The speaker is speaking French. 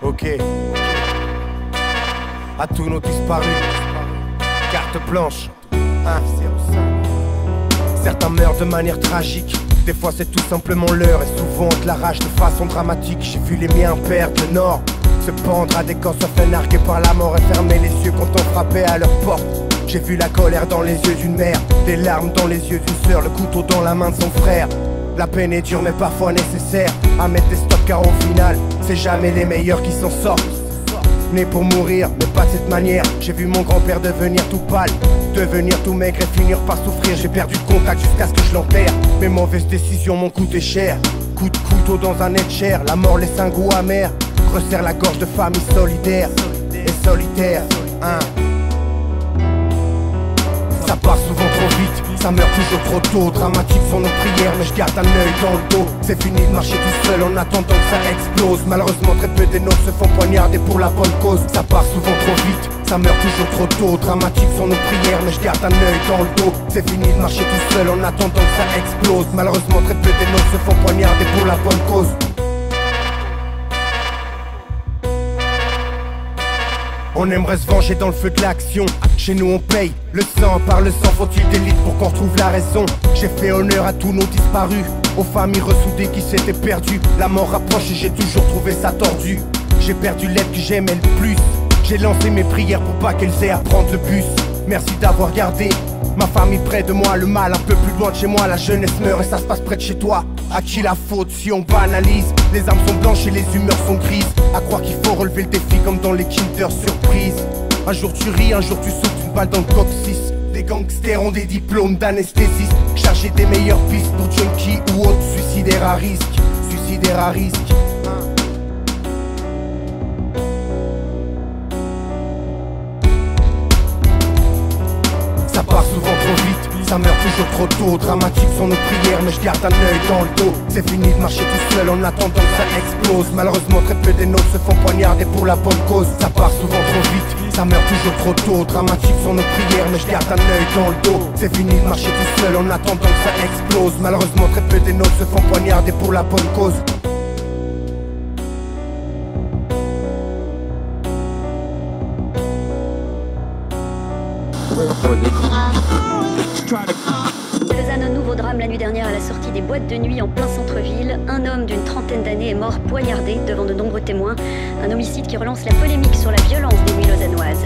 Ok. À tous nos disparus, carte blanche. Certains meurent de manière tragique. Des fois c'est tout simplement l'heure. Et souvent on te l'arrache de façon dramatique. J'ai vu les miens perdre le nord, se pendre à des corps, se faire narguer par la mort et fermer les yeux quand on frappait à leur porte. J'ai vu la colère dans les yeux d'une mère, des larmes dans les yeux d'une sœur, le couteau dans la main de son frère. La peine est dure mais parfois nécessaire à mettre des stops, car au final c'est jamais les meilleurs qui s'en sortent. Né pour mourir, mais pas de cette manière. J'ai vu mon grand-père devenir tout pâle, devenir tout maigre et finir par souffrir. J'ai perdu le contact jusqu'à ce que je l'enterre. Mes mauvaises décisions m'ont coûté cher. Coup de couteau dans un etcher, la mort laisse un goût amer. Resserre la gorge de famille solidaire et solitaire. Ça passe souvent trop vite, ça meurt toujours trop tôt. Dramatique sont nos prières, mais je garde un œil dans le dos. C'est fini de marcher tout seul en attendant que ça explose. Malheureusement très peu des nôtres se font poignarder pour la bonne cause. Ça part souvent trop vite, ça meurt toujours trop tôt. Dramatique sont nos prières, mais je garde un œil dans le dos. C'est fini de marcher tout seul en attendant que ça explose. Malheureusement très peu des nôtres se font poignarder pour la bonne cause. On aimerait se venger dans le feu de l'action. Chez nous on paye le sang par le sang. Faut-il des litres pour qu'on retrouve la raison? J'ai fait honneur à tous nos disparus, aux familles ressoudées qui s'étaient perdues. La mort rapproche et j'ai toujours trouvé ça tordu. J'ai perdu l'être que j'aimais le plus. J'ai lancé mes prières pour pas qu'elles aient à prendre le bus. Merci d'avoir gardé ma famille près de moi. Le mal un peu plus loin de chez moi. La jeunesse meurt et ça se passe près de chez toi. À qui la faute si on banalise? Les âmes sont blanches et les humeurs sont grises. À croire qu'il faut relever le défi comme dans les Kinder Surprise. Un jour tu ris, un jour tu souffles une balle dans le coccyx. Les gangsters ont des diplômes d'anesthésiste, chargés des meilleures pistes pour junkies ou autres suicidaires à risque. Suicidaires à risque. Ça part souvent trop vite, ça meurt toujours trop tôt. Dramatique sont nos prières, mais je garde un œil dans le dos. C'est fini de marcher tout seul en attendant que ça explose. Malheureusement très peu des nôtres se font poignarder pour la bonne cause. Ça part souvent trop vite, ça meurt toujours trop tôt. Dramatique sont nos prières, mais je garde un œil dans le dos. C'est fini de marcher tout seul en attendant que ça explose. Malheureusement très peu des nôtres se font poignarder pour la bonne cause. Lausanne, un nouveau drame la nuit dernière à la sortie des boîtes de nuit en plein centre-ville. Un homme d'une trentaine d'années est mort poignardé devant de nombreux témoins. Un homicide qui relance la polémique sur la violence des nuits lausannoises.